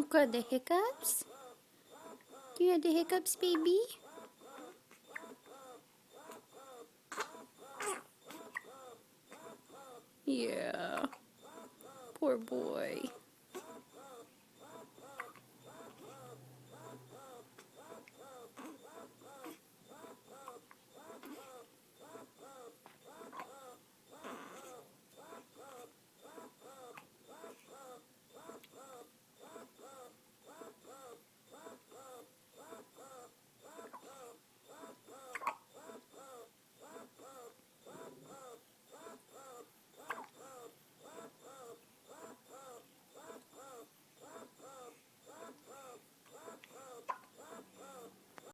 Got the hiccups? Do you have the hiccups, baby? Yeah. Poor boy.